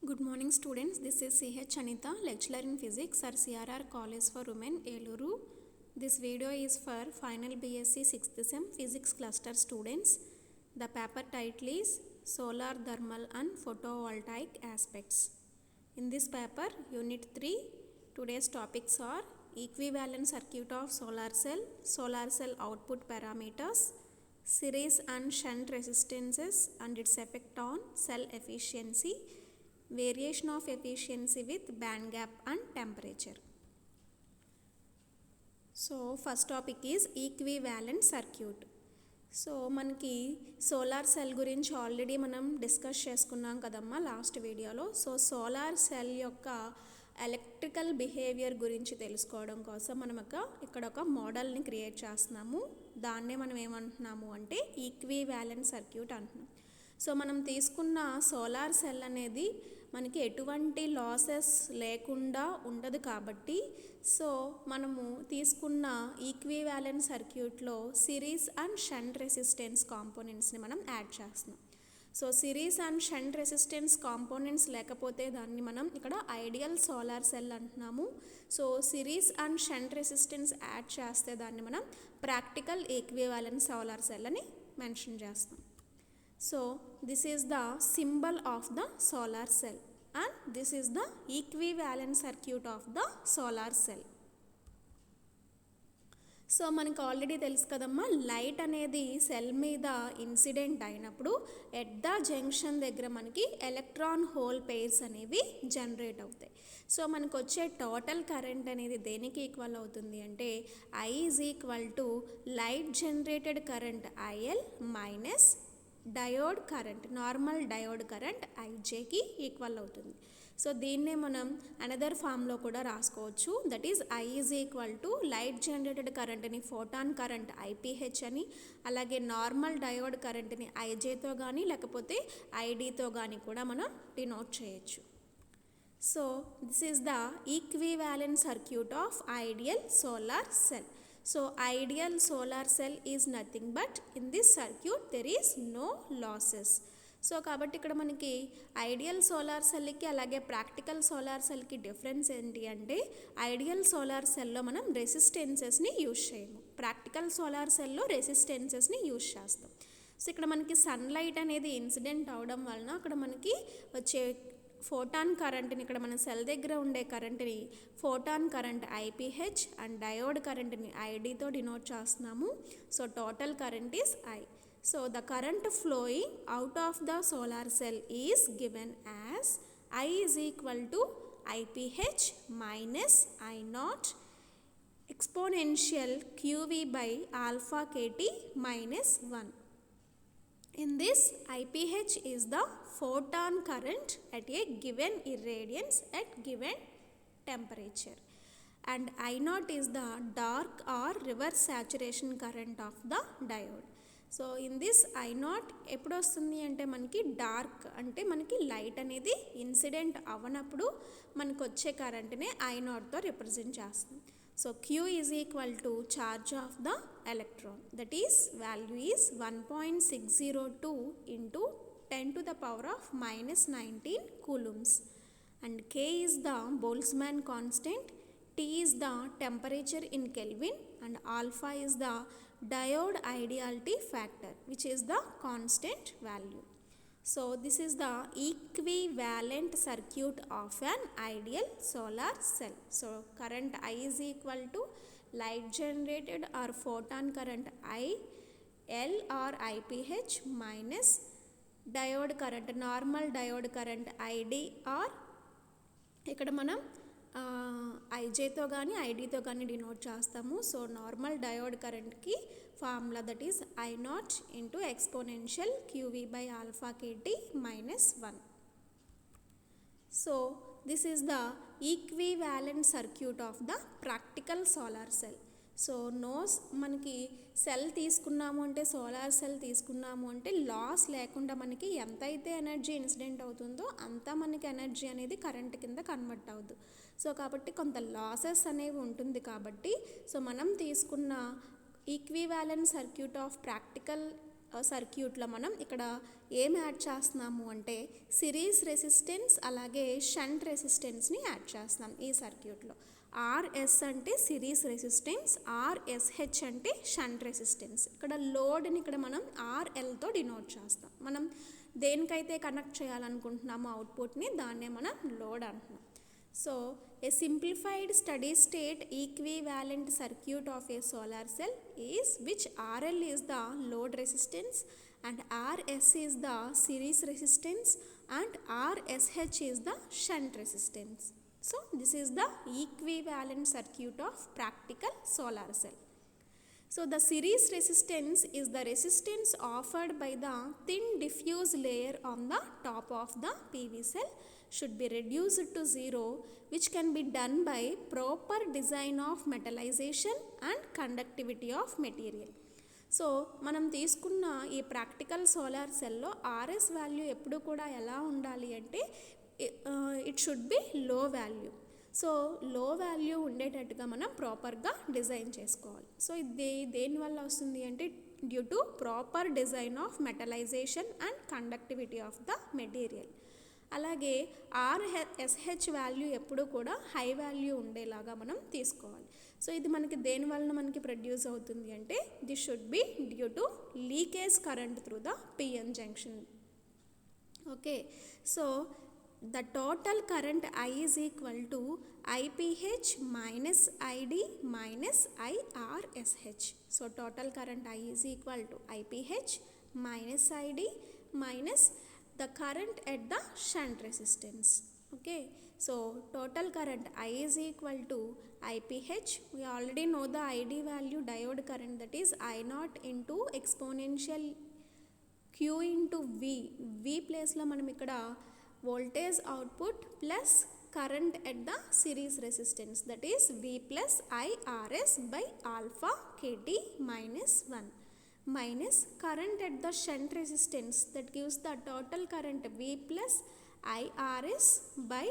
Good morning students, this is CH Anita, lecturer in physics at CRR College for Women, Eluru. This video is for final BSc 6th Sem Physics Cluster students. The paper title is Solar Thermal and Photovoltaic Aspects. In this paper, Unit 3, today's topics are equivalent circuit of solar cell output parameters, series and shunt resistances and its effect on cell efficiency, variation of efficiency with band gap and temperature. So first topic is equivalent circuit. So మనకి solar cell గురించి already మనం discuss చేసుకున్నాం కదమ్మా last వీడియోలో. So solar cell యొక్క electrical behaviour గురించి తెలుసుకోవడం కోసం మనం ఇక్కడ ఒక మోడల్ని క్రియేట్ చేస్తున్నాము. దాన్నే మనం ఏమంటున్నాము అంటే ఈక్వివాలెంట్ సర్క్యూట్ అంటున్నాం. సో మనం తీసుకున్న సోలార్ సెల్ అనేది మనకి ఎటువంటి లాసెస్ లేకుండా ఉండదు కాబట్టి సో మనము తీసుకున్న ఈక్వివాలెంట్ సర్క్యూట్లో సిరీస్ అండ్ షంట్ రెసిస్టెన్స్ కాంపోనెంట్స్ని మనం యాడ్ చేస్తున్నాం. So series and shunt resistance components లేకపోతే దాన్ని మనం ఇక్కడ ఐడియల్ సోలార్ సెల్ అంటున్నాము. So series and shunt resistance add చేస్తే దాన్ని మనం ప్రాక్టికల్ ఈక్వివాలెంట్ సోలార్ సెల్ అని మెన్షన్ చేస్తాం. So this is the symbol of the solar cell and this is the equivalent circuit of the solar cell. So మనకు already తెలుసు కదమ్మా, light అనేది cell మీద ఇన్సిడెంట్ అయినప్పుడు ఎట్ ద జంక్షన్ దగ్గర మనకి ఎలక్ట్రాన్ హోల్ పెయిర్స్ అనేవి జనరేట్ అవుతాయి. సో మనకు వచ్చే టోటల్ కరెంట్ అనేది దేనికి ఈక్వల్ అవుతుంది అంటే I is equal to light generated current IL minus diode current, normal diode current IJకి ఈక్వల్ అవుతుంది. సో దీన్నే మనం అనదర్ ఫామ్లో కూడా రాసుకోవచ్చు. That is I is equal to light generated కరెంట్ని ఫోటాన్ కరెంట్ IPH అని, అలాగే నార్మల్ డయోడ్ కరెంట్ని IJతో కానీ లేకపోతే IDతో కానీ కూడా మనం డినోట్ చేయొచ్చు. So this is the equivalent circuit of ideal solar cell. So ideal solar cell is nothing but in this circuit there is no losses. So కాబట్టి ఇక్కడ మనకి ఐడియల్ సోలార్ సెల్కి అలాగే ప్రాక్టికల్ సోలార్ సెల్కి డిఫరెన్స్ ఏంటి అంటే ideal solar సెల్లో మనం రెసిస్టెన్సెస్ని use చేయము, practical solar సెల్లో రెసిస్టెన్సెస్ని యూజ్ చేస్తాం. సో ఇక్కడ మనకి సన్లైట్ అనేది ఇన్సిడెంట్ అవడం వలన అక్కడ మనకి వచ్చే ఫోటాన్ కరెంట్ని, ఇక్కడ మన సెల్ దగ్గర ఉండే కరెంట్ని photon current IPH and diode కరెంట్ని IDతో డినోట్ చేస్తున్నాము. So total current is I. So the current flowing out of the solar cell is given as I is equal to IPH minus I0 exponential QV by alpha KT minus 1. In this, IPH is the photon current at a given irradiance at given temperature and I0 is the dark or reverse saturation current of the diode. So in this I0 ఎప్పుడు వస్తుంది అంటే మనకి dark అంటే మనకి light అనేది incident అవ్వనప్పుడు మనకు వచ్చే కరెంట్నే I0తో represent చేస్తుంది. So Q is equal to charge of the electron, that is value is 1.602 into 10 to the power of minus 19 coulombs and K is the Boltzmann constant, T is the temperature in Kelvin and alpha is the diode ideality factor which is the constant value. So this is the equivalent circuit of an ideal solar cell. So current I is equal to light generated or photon current IL or IPH minus diode current, normal diode current ID or ఇక్కడ మనం IJతో కానీ IDతో కానీ denote చేస్తాము. So normal diode కరెంట్కి formula that is I0 into exponential QV by alpha KT minus 1. So this is the equivalent circuit of the practical solar cell. So మనకి cell తీసుకున్నాము అంటే solar cell తీసుకున్నాము అంటే లాస్ లేకుండా మనకి ఎంతైతే ఎనర్జీ ఇన్సిడెంట్ అవుతుందో అంత మనకి ఎనర్జీ అనేది కరెంట్ కింద కన్వర్ట్ అవుతుంది. సో కాబట్టి కొంత లాసెస్ అనేవి ఉంటుంది కాబట్టి సో మనం తీసుకున్న ఈక్వివాలెంట్ సర్క్యూట్ ఆఫ్ ప్రాక్టికల్ సర్క్యూట్లో మనం ఇక్కడ ఏం యాడ్ చేస్తున్నాము అంటే సిరీస్ రెసిస్టెన్స్ అలాగే షంట్ రెసిస్టెన్స్ని యాడ్ చేస్తున్నాం ఈ సర్క్యూట్లో. ఆర్ఎస్ అంటే సిరీస్ రెసిస్టెన్స్, ఆర్ఎస్హెచ్ అంటే షంట్ రెసిస్టెన్స్. ఇక్కడ లోడ్ని ఇక్కడ మనం ఆర్ఎల్తో డినోట్ చేస్తాం. మనం దేనికైతే కనెక్ట్ చేయాలనుకుంటున్నామో అవుట్పుట్ని దాన్నే మనం లోడ్ అంటున్నాం. So a simplified steady state equivalent circuit of a solar cell is which RL is the load resistance and RS is the series resistance and RSH is the shunt resistance. So this is the equivalent circuit of practical solar cell. So the series resistance is the resistance offered by the thin diffuse layer on the top of the PV cell should be reduced to zero, which can be done by proper design of metallization and conductivity of material. So మనం తీసుకున్న ఈ practical solar సెల్లో RS value ఎప్పుడు కూడా ఎలా ఉండాలి అంటే it should be లో వాల్యూ. సో లో వాల్యూ ఉండేటట్టుగా మనం ప్రాపర్గా డిజైన్ చేసుకోవాలి. సో ఇది దేనివల్ల వస్తుంది అంటే due to proper design of metallisation and conductivity of the material. అలాగే ఆర్ఎస్హెచ్ వాల్యూ ఎప్పుడు కూడా హై వాల్యూ ఉండేలాగా మనం తీసుకోవాలి. సో ఇది మనకి దేనివల్ల మనకి ప్రొడ్యూస్ అవుతుంది అంటే this should be due to leakage current through the PN junction. Okay, so the total current I is equal to IPH minus ID minus IRSH. So total current I is equal to IPH minus ID minus the current at the shunt resistance. Okay, so total current I is equal to IPH. We already know the ID value, diode current, that is I0 into exponential Q into V. V place lo manam ikkada voltage output plus current at the series resistance, that is V plus IRS by alpha KT minus 1 minus current at the shunt resistance, that gives the total current V plus IRS by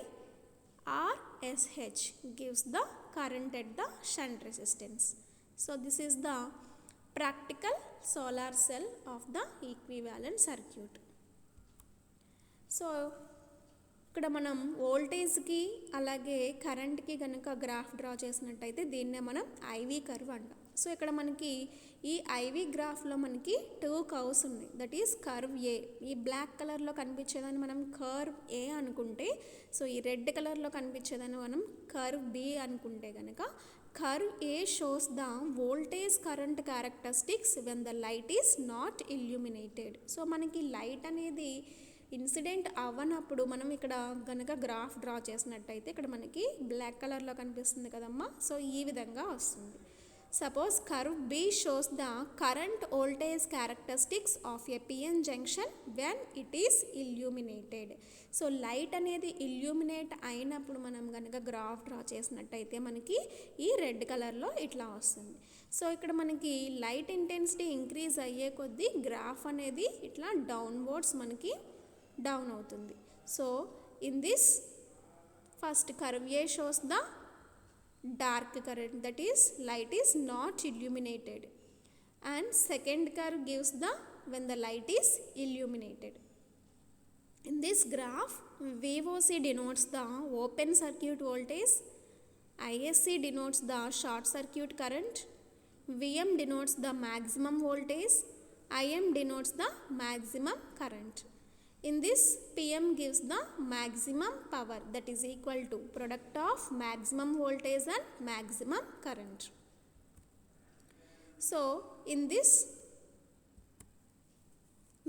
RSH gives the current at the shunt resistance. So this is the practical solar cell of the equivalent circuit. So ఇక్కడ మనం వోల్టేజ్కి అలాగే కరెంట్కి కనుక graph draw చేసినట్టయితే దీన్నే మనం IV curve అంటాం. So ఇక్కడ మనకి ఈ ఐవి గ్రాఫ్లో మనకి 2 కర్వ్స్ ఉన్నాయి, దట్ ఈస్ కర్వ్ ఏ. ఈ బ్లాక్ కలర్లో కనిపించేదాన్ని మనం కర్వ్ ఏ అనుకుంటే, సో ఈ రెడ్ కలర్లో కనిపించేదాన్ని మనం కర్వ్ బి అనుకుంటే కనుక curve A shows the voltage current characteristics when the light is not illuminated. So మనకి లైట్ అనేది ఇన్సిడెంట్ అవ్వనప్పుడు మనం ఇక్కడ కనుక గ్రాఫ్ డ్రా చేసినట్టయితే ఇక్కడ మనకి బ్లాక్ కలర్లో కనిపిస్తుంది కదమ్మా. సో ఈ విధంగా వస్తుంది. Suppose curve B shows the current voltage characteristics of a PN junction when it is illuminated. So light అనేది ఇల్యూమినేట్ అయినప్పుడు మనం కనుక గ్రాఫ్ డ్రా చేసినట్టయితే మనకి ఈ రెడ్ కలర్లో ఇట్లా వస్తుంది. సో ఇక్కడ మనకి లైట్ ఇంటెన్సిటీ ఇంక్రీజ్ అయ్యే కొద్దీ గ్రాఫ్ అనేది ఇట్లా డౌన్వర్డ్స్ మనకి డౌన్ అవుతుంది. So in this first curve A shows the dark current, that is light is not illuminated, and second curve gives the when the light is illuminated. In this graph VOC denotes the open circuit voltage, ISC denotes the short circuit current, VM denotes the maximum voltage, IM denotes the maximum current. In this PM gives the maximum power, that is equal to product of maximum voltage and maximum current. So in this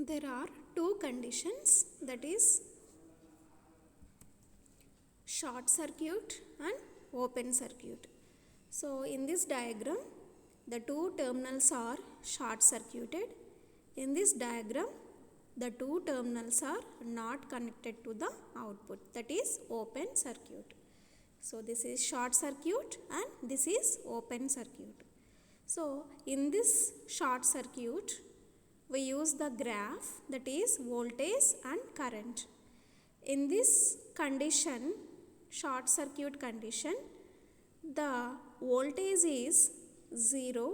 there are 2 conditions, that is short circuit and open circuit. So in this diagram the 2 terminals are short circuited. In this diagram the 2 terminals are not connected to the output, that is open circuit. So this is short circuit and this is open circuit. So in this short circuit we use the graph, that is voltage and current. In this condition, short circuit condition, the voltage is 0,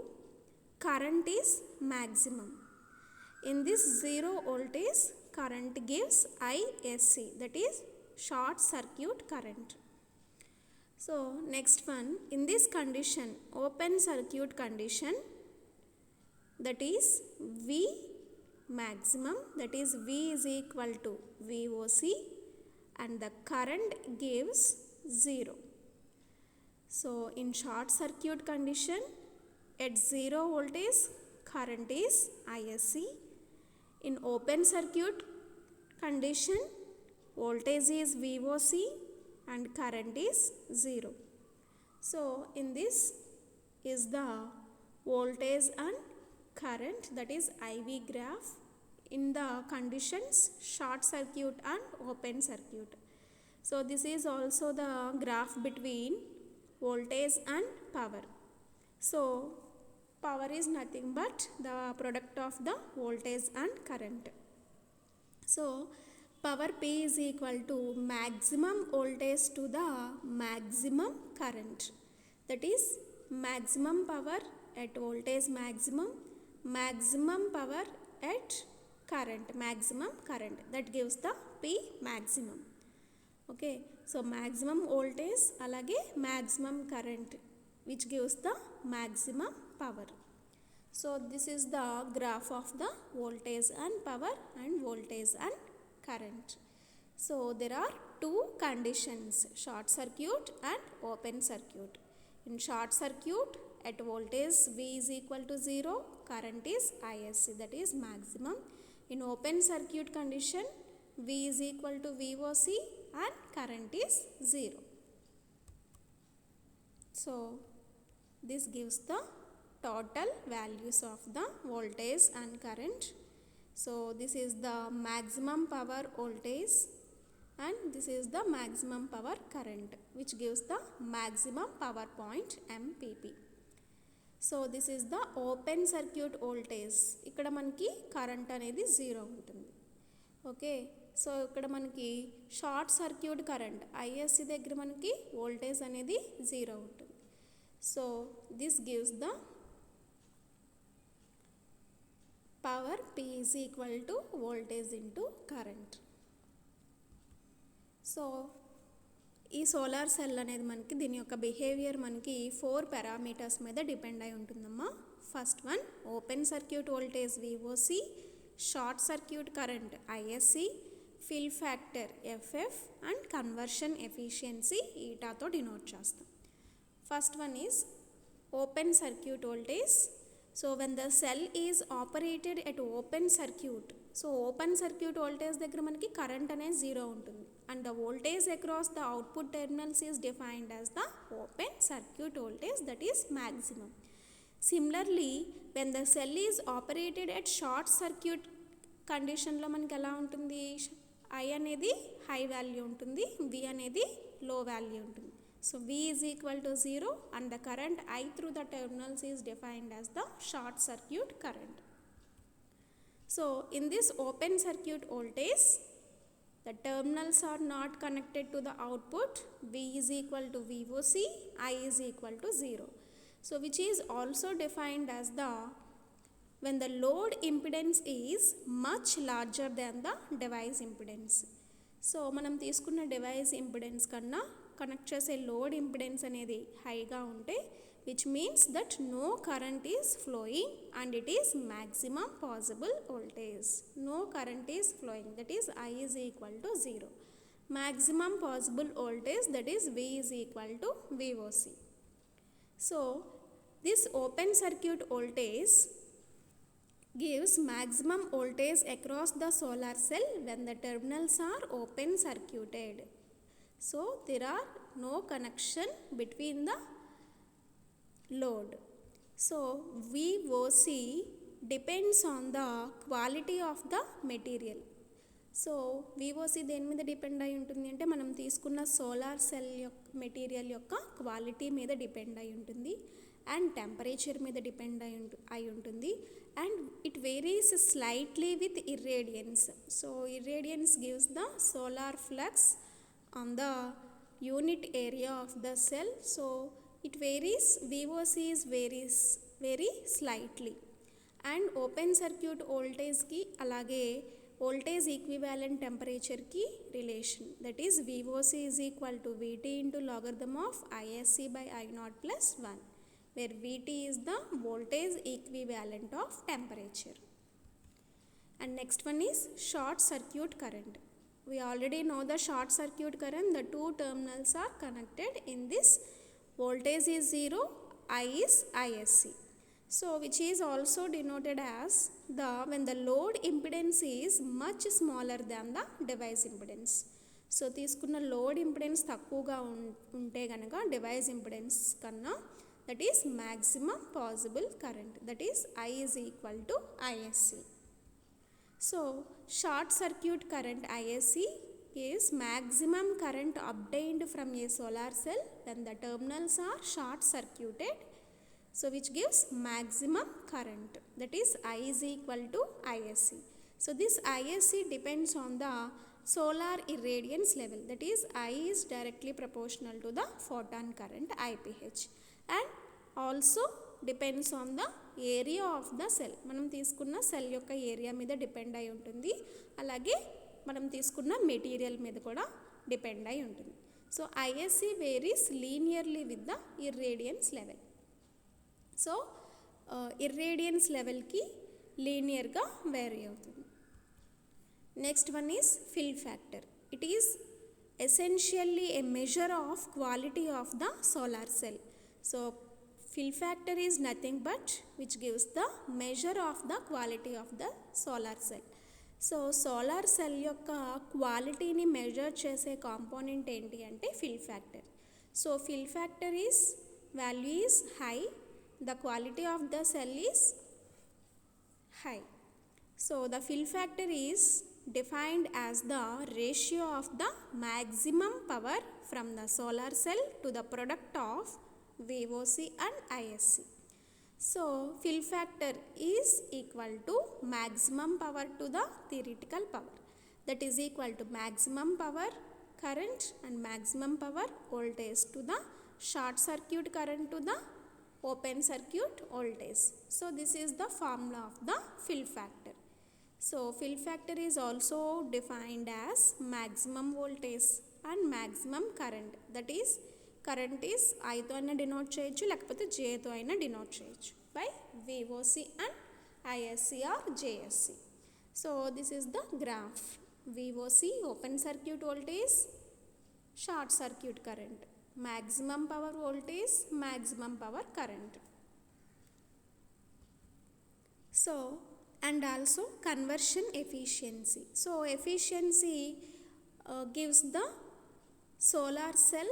current is maximum. In this 0 voltage current gives ISC, that is short circuit current. So next one, in this condition, open circuit condition, that is V maximum, that is V is equal to VOC, and the current gives 0. So in short circuit condition, at 0 voltage current is ISC. In open circuit condition, voltage is VOC and current is 0. So in this is the voltage and current, that is IV graph in the conditions short circuit and open circuit. So this is also the graph between voltage and power. So power is nothing but the product of the voltage and current. So power P is equal to maximum voltage to the maximum current, that is maximum power at voltage maximum, maximum power at current, maximum current, that gives the P maximum. Okay, so maximum voltage alage maximum current, which gives the maximum power. So this is the graph of the voltage and power and voltage and current. So there are two conditions, short circuit and open circuit. In short circuit, at voltage V is equal to 0, current is ISC, that is maximum. In open circuit condition, V is equal to VOC and current is 0. So this gives the total values of the voltage and current. So this is the maximum power voltage and this is the maximum power current, which gives the maximum power point MPP. So this is the open circuit voltage. ఇక్కడ మనకి current అనేది 0 ఉంటుంది. Okay, so ఇక్కడ మనకి short circuit current ISC దగ్గర మనకి voltage అనేది 0 ఉంటుంది. So this gives the power P is equal to voltage into current. So ఈ సోలార్ సెల్ అనేది మనకి దీని యొక్క బిహేవియర్ మనకి 4 పారామీటర్స్ మీద డిపెండ్ అయి ఉంటుందమ్మా. First one, open circuit voltage VOC, short circuit current ISC, fill factor FF and conversion efficiency ఈటాతో డినోట్ చేస్తాం. First one is open circuit voltage. So when the cell is operated at open circuit, so open circuit voltage దగ్గర మనకి current అనేది 0 ఉంటుంది and the voltage across the output terminals is defined as the open circuit voltage, that is maximum. Similarly, when the cell is operated at short circuit condition lo maniki ela untundi, I anedi high value untundi, V anedi low value untundi. So V is equal to 0 and the current I through the terminals is defined as the short circuit current. So in this open circuit voltage, the terminals are not connected to the output. V is equal to VOC, I is equal to 0. So which is also defined as the when the load impedance is much larger than the device impedance. So మనం తీసుకున్న device impedance కన్నా connect చేసే load impedance అనేది హైగా ఉంటే, which means that no current is flowing and it is maximum possible voltage. No current is flowing, that is I is equal to 0. Maximum possible voltage, that is V is equal to VOC. So this open circuit voltage gives maximum voltage across the solar cell when the terminals are open circuited. So there are no connection between the load. So VOC depends on the quality of the material. So VOC దేని మీద depend అయి ఉంటుంది అంటే మనం తీసుకున్న solar cell యొక్క material యొక్క quality మీద డిపెండ్ అయి ఉంటుంది అండ్ టెంపరేచర్ మీద డిపెండ్ అయి ఉంటుంది and it varies slightly with irradiance. So irradiance gives the solar flux on the unit area of the cell. So it varies, VOC is varies very slightly and open circuit వోల్టేజ్కి అలాగే voltage equivalent టెంపరేచర్కి relation, that is VOC is equal to VT into logarithm of ISC by I0 plus 1, where VT is the voltage equivalent of temperature. And next one is short circuit current. We already know the short circuit current, the two terminals are connected in this, voltage is 0, I is ISC. So which is also denoted as the when the load impedance is much smaller than the device impedance. So తీసుకున్న load impedance తక్కువగా ఉంటే కనుక device impedance కన్నా, that is maximum possible current, that is I is equal to ISC. So short circuit current ISC is maximum current obtained from a solar cell when the terminals are short circuited, so which gives maximum current, that is I is equal to ISC. So this ISC depends on the solar irradiance level, that is I is directly proportional to the photon current IPH, and also depends on the area of the cell. మనం తీసుకున్న cell యొక్క area మీద depend అయి ఉంటుంది, అలాగే మనం తీసుకున్న material మీద కూడా డిపెండ్ అయి ఉంటుంది. So ISC varies linearly with the irradiance level. So irradiance లెవెల్కి లీనియర్గా వేరీ అవుతుంది. Next one is fill factor. It is essentially a measure of quality of the solar cell. So fill factor is nothing but which gives the measure of the quality of the solar cell. So solar cell యొక్క క్వాలిటీని measure చేసే component ఏంటి అంటే fill factor. So fill factor is value is high, the quality of the cell is high. So the fill factor is defined as the ratio of the maximum power from the solar cell to the product of VOC and ISC. So fill factor is equal to maximum power to the theoretical power, that is equal to maximum power current and maximum power voltage to the short circuit current to the open circuit voltage. So this is the formula of the fill factor. So fill factor is also defined as maximum voltage and maximum current, that is current is I తో అయినా denote చేయొచ్చు, లేకపోతే J తో అయినా denote చేయొచ్చు by VOC and ISC or JSC. So this is the graph. VOC open circuit voltage, short circuit current, maximum power voltage, maximum power current. So and also conversion efficiency. So efficiency gives the solar cell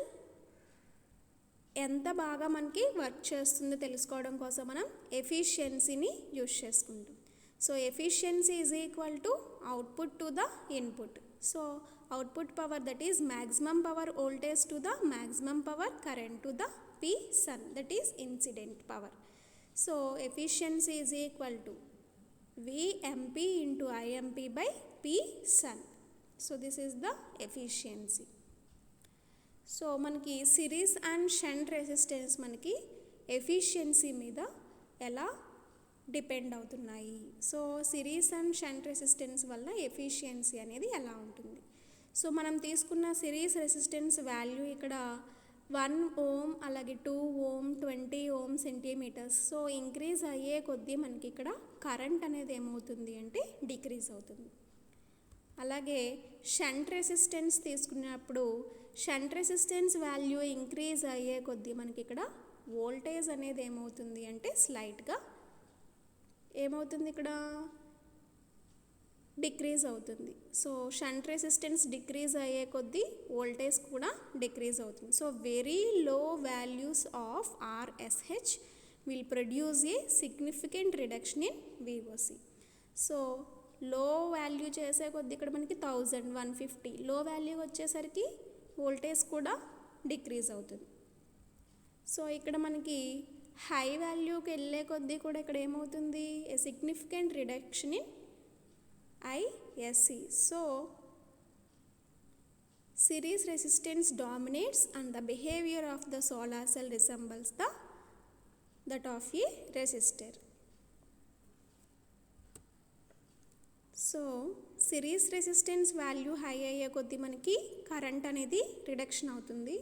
ఎంత బాగా మనకి work చేస్తుందో తెలుసుకోవడం కోసం మనం ఎఫిషియన్సీని use చేసుకుంటాం. So efficiency is equal to output to the input. So output power, that is maximum power voltage to the maximum power current to the P sun, that is incident power. So efficiency is equal to VMP into IMP by P sun. So this is the efficiency. So మనకి series and shunt resistance మనకి efficiency మీద ఎలా depend అవుతున్నాయి, so series and shunt resistance వల్ల efficiency అనేది ఎలా ఉంటుంది. So మనం తీసుకున్న సిరీస్ రెసిస్టెన్స్ వాల్యూ ఇక్కడ 1 ohm, అలాగే 2 ohm, 20 ohm centimetres. So increase అయ్యే కొద్దీ మనకి ఇక్కడ కరెంట్ అనేది ఏమవుతుంది అంటే డిక్రీజ్ అవుతుంది. అలాగే షంట్ రెసిస్టెన్స్ తీసుకున్నప్పుడు షంట్ రెసిస్టెన్స్ వాల్యూ ఇంక్రీజ్ అయ్యే కొద్దీ మనకి ఇక్కడ వోల్టేజ్ అనేది ఏమవుతుంది అంటే స్లైట్గా ఏమవుతుంది ఇక్కడ డిక్రీజ్ అవుతుంది. సో షంట్ రెసిస్టెన్స్ డిక్రీజ్ అయ్యే కొద్దీ వోల్టేజ్ కూడా డిక్రీజ్ అవుతుంది. So very low values of RSH will produce a significant reduction in VOC. So లో వాల్యూ చేసే కొద్దీ ఇక్కడ మనకి 1000, 150, లో వాల్యూ వచ్చేసరికి వోల్టేజ్ కూడా డిక్రీజ్ అవుతుంది. సో ఇక్కడ మనకి హై వాల్యూకి వెళ్ళే కొద్దీ కూడా ఇక్కడ ఏమవుతుంది, a significant reduction in ISC. So series resistance dominates and the behaviour of the solar cell రిసెంబల్స్ that of A resistor. So series resistance value high అయ్యే కొద్దీ మనకి కరెంట్ అనేది రిడక్షన్ అవుతుంది.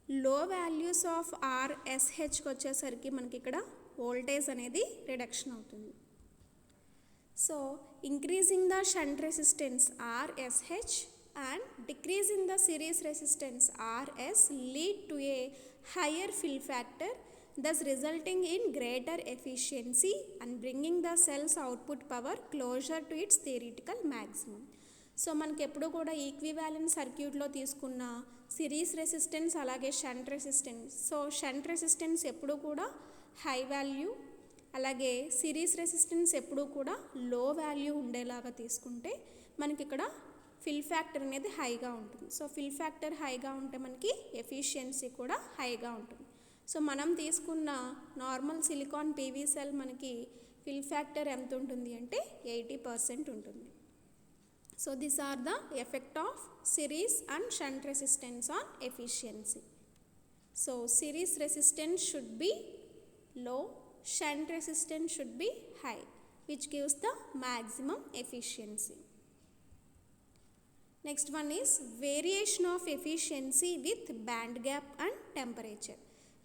లో వాల్యూస్ ఆఫ్ ఆర్ఎస్హెచ్కి వచ్చేసరికి మనకి ఇక్కడ వోల్టేజ్ అనేది రిడక్షన్ అవుతుంది. So increasing the shunt resistance RSH and decrease in the series resistance RS lead to a higher fill factor, thus resulting in greater efficiency and bringing the cell's output power closer to its theoretical maximum. So మనకి ఎప్పుడు కూడా equivalent సర్క్యూట్లో తీసుకున్న series resistance అలాగే shunt resistance, so shunt resistance ఎప్పుడు కూడా high value అలాగే series resistance ఎప్పుడు కూడా లో వాల్యూ ఉండేలాగా తీసుకుంటే మనకి ఇక్కడ ఫిల్ ఫ్యాక్టర్ అనేది హైగా ఉంటుంది. సో ఫిల్ ఫ్యాక్టర్ హైగా ఉంటే మనకి ఎఫిషియన్సీ కూడా హైగా ఉంటుంది. సో మనం తీసుకున్న నార్మల్ సిలికాన్ పీవీ సెల్ మనకి ఫిల్ ఫ్యాక్టర్ ఎంత ఉంటుంది అంటే 80% ఉంటుంది. So these are the effect of series and shunt resistance on efficiency. So series resistance should be low, shunt resistance should be high, which gives the maximum efficiency. Next one is variation of efficiency with band gap and temperature.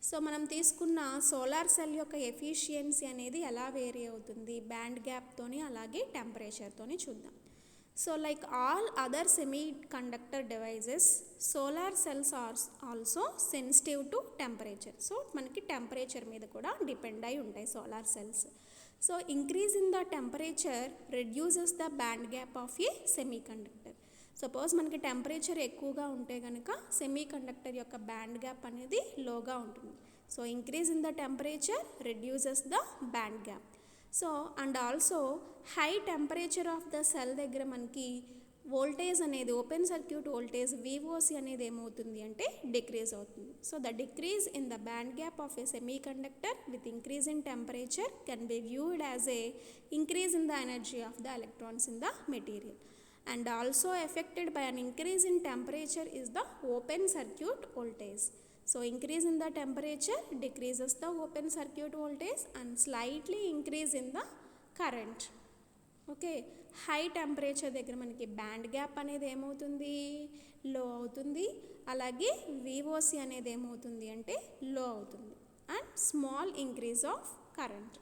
So మనం తీసుకున్న solar cell యొక్క efficiency అనేది ఎలా vary అవుతుంది band గ్యాప్తోని అలాగే టెంపరేచర్తోని చూద్దాం. So like all other semiconductor devices solar cells are also sensitive to temperature. So మనకి టెంపరేచర్ మీద కూడా డిపెండ్ అయి ఉంటాయి solar cells. So increase in the temperature reduces the band gap of a semiconductor. Suppose మనకి temperature ఎక్కువగా ఉంటే కనుక semiconductor యొక్క బ్యాండ్ గ్యాప్ అనేది లోగా ఉంటుంది. So increase in the temperature reduces the band gap. So and also high temperature of the cell దగ్గర మనకి వోల్టేజ్ అనేది ఓపెన్ సర్క్యూట్ వోల్టేజ్ విఓసి అనేది ఏమవుతుంది అంటే డిక్రీజ్ అవుతుంది. So the decrease in the band gap of a semi conductor with increase in temperature can be viewed as a increase in the energy of the electrons in the material. And also affected by an increase in temperature is the open circuit voltage. So increase in the temperature decreases the open circuit voltage and slightly increase in the current. Okay, high temperature దగ్గర మనకి band gap అనేది ఏమవుతుంది లో అవుతుంది, అలాగే VOC అనేది ఏమవుతుంది అంటే లో అవుతుంది, and small increase of current.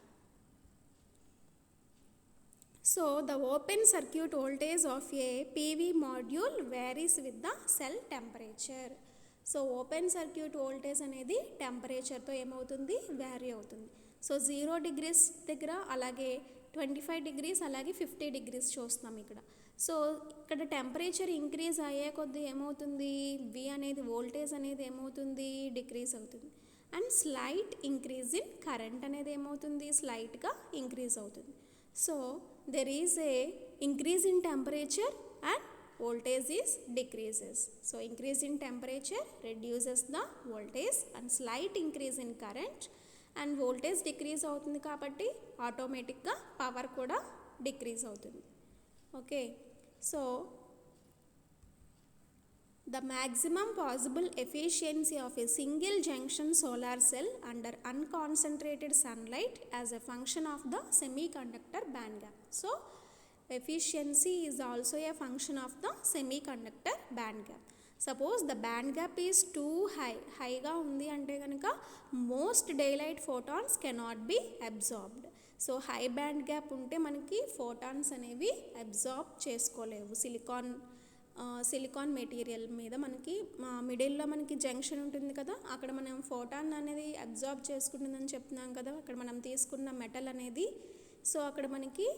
So the open circuit voltage of a PV module varies with the cell temperature. So open circuit voltage అనేది టెంపరేచర్తో ఏమవుతుంది వ్యారీ అవుతుంది. సో 0 degrees దగ్గర అలాగే 25 degrees అలాగే 50 degrees చూస్తున్నాం ఇక్కడ. సో ఇక్కడ టెంపరేచర్ ఇంక్రీజ్ అయ్యే కొద్దీ ఏమవుతుంది వి అనేది వోల్టేజ్ అనేది ఏమవుతుంది డిక్రీజ్ అవుతుంది, and slight increase in current అనేది ఏమవుతుంది స్లైట్గా ఇంక్రీజ్ అవుతుంది. So there is a increase in temperature and voltage is decreases. So increase in temperature reduces the voltage and slight increase in current and voltage decrease అవుతుంది కాబట్టి ఆటోమేటిక్గా power కూడా decrease అవుతుంది. Okay, so the maximum possible efficiency of a single junction solar cell under unconcentrated sunlight as a function of the semiconductor band gap. So efficiency is also a function of the semiconductor band gap. Suppose the band gap is too high ga undi ante ganaka most daylight photons cannot be absorbed. So high band gap unte manaki photons anevi absorb cheskolevu. Silicon material మీద మనకి మిడిల్లో మనకి junction ఉంటుంది కదా, అక్కడ మనం photon అనేది absorb చేసుకుంటుందని చెప్తున్నాం కదా అక్కడ మనం తీసుకున్న మెటల్ అనేది. సో అక్కడ మనకి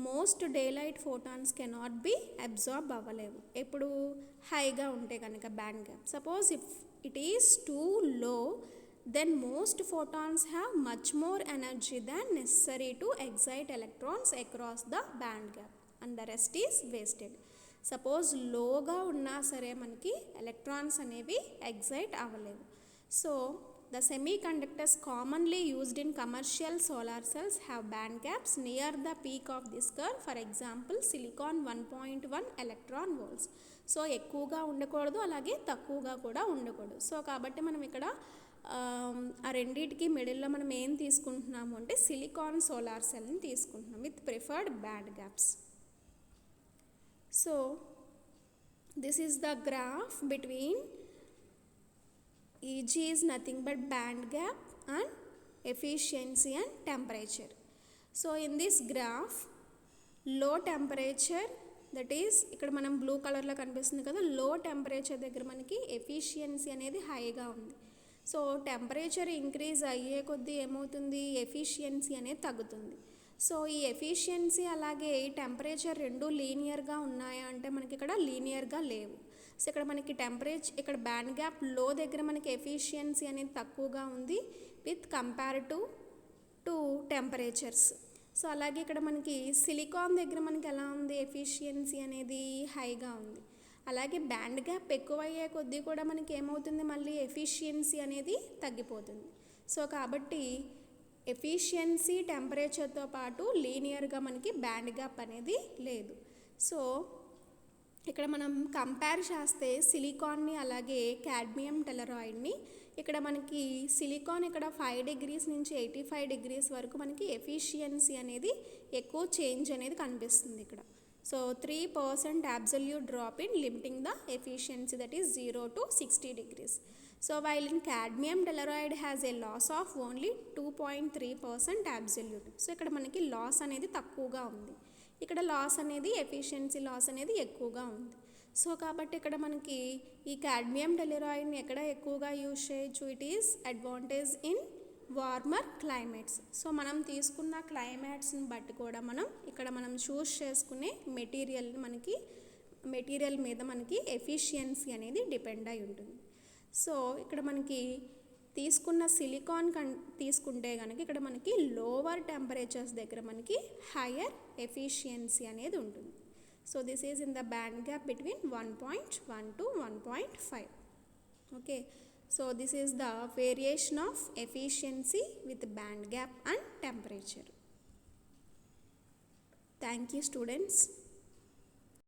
most daylight photons cannot be absorb అవ్వలేవు ఎప్పుడు హైగా ఉంటే కనుక band gap. Suppose if it is too low then most photons have much more energy than necessary to excite electrons across the band gap and the rest is wasted. Suppose లోగా ఉన్నా సరే మనకి electrons అనేవి excite అవ్వలేవు. So the semiconductors commonly used in commercial solar cells have band gaps near the peak of this curve. For example silicon 1.1 electron volts. So ఎక్కువగా ఉండకూడదు అలాగే తక్కువగా కూడా ఉండకూడదు. సో కాబట్టి మనం ఇక్కడ ఆ రెండింటికి మిడిల్లో మనం ఏం తీసుకుంటున్నాము అంటే సిలికాన్ సోలార్ సెల్ని తీసుకుంటున్నాం with preferred band gaps. So this is the graph between EG is nothing but band gap and efficiency and temperature. So in this graph, low temperature, that is ఇక్కడ మనం బ్లూ కలర్లో కనిపిస్తుంది కదా, లో temperature దగ్గర మనకి efficiency అనేది హైగా ఉంది. సో టెంపరేచర్ ఇంక్రీజ్ అయ్యే కొద్దీ ఏమవుతుంది, ఎఫిషియన్సీ అనేది తగ్గుతుంది. సో ఈ ఎఫిషియన్సీ అలాగే టెంపరేచర్ రెండు లీనియర్గా ఉన్నాయా అంటే మనకి ఇక్కడ లీనియర్గా లేవు. సో ఇక్కడ మనకి టెంపరేచర్, ఇక్కడ బ్యాండ్ గ్యాప్ లో దగ్గర మనకి ఎఫిషియన్సీ అనేది తక్కువగా ఉంది with comparative to temperatures. So అలాగే ఇక్కడ మనకి సిలికాన్ దగ్గర మనకి ఎలా ఉంది, ఎఫిషియన్సీ అనేది హైగా ఉంది. అలాగే బ్యాండ్ గ్యాప్ ఎక్కువయ్యే కొద్దీ కూడా మనకి ఏమవుతుంది, మళ్ళీ ఎఫిషియన్సీ అనేది తగ్గిపోతుంది. సో కాబట్టి ఎఫిషియన్సీ టెంపరేచర్తో పాటు లీనియర్గా మనకి బ్యాండ్ గ్యాప్ అనేది లేదు. సో ఇక్కడ మనం కంపేర్ చేస్తే సిలికాన్ని అలాగే కాడ్మియం టెలరాయిడ్ని, ఇక్కడ మనకి సిలికాన్ ఇక్కడ 5 degrees నుంచి 85 degrees వరకు మనకి ఎఫిషియన్సీ అనేది ఎక్కువ చేంజ్ అనేది కనిపిస్తుంది ఇక్కడ. So 3% absolute drop in limiting the efficiency, that is 0 to 60 degrees. So while in cadmium telluride has a loss of only 2.3% absolute. So ఇక్కడ మనకి లాస్ అనేది తక్కువగా ఉంది, ఇక్కడ లాస్ అనేది ఎఫిషియన్సీ లాస్ అనేది ఎక్కువగా ఉంది. సో కాబట్టి ఇక్కడ మనకి ఈ కాడ్మియం టెల్లురాయిడ్ని ఎక్కడ ఎక్కువగా యూజ్ చేయొచ్చు, it is advantage in warmer climates. So మనం తీసుకున్న క్లైమేట్స్ని బట్టి కూడా ఇక్కడ మనం చూస్ చేసుకునే మెటీరియల్ మీద మనకి ఎఫిషియన్సీ అనేది డిపెండ్ అయి ఉంటుంది. సో ఇక్కడ మనకి తీసుకున్న సిలికాన్ తీసుకుంటే కనుక ఇక్కడ మనకి లోవర్ టెంపరేచర్స్ దగ్గర మనకి హయ్యర్ ఎఫిషియన్సీ అనేది ఉంటుంది. So this is in the band gap between 1.1 to 1.5. Okay, so this is the variation of efficiency with band gap and temperature. Thank you students.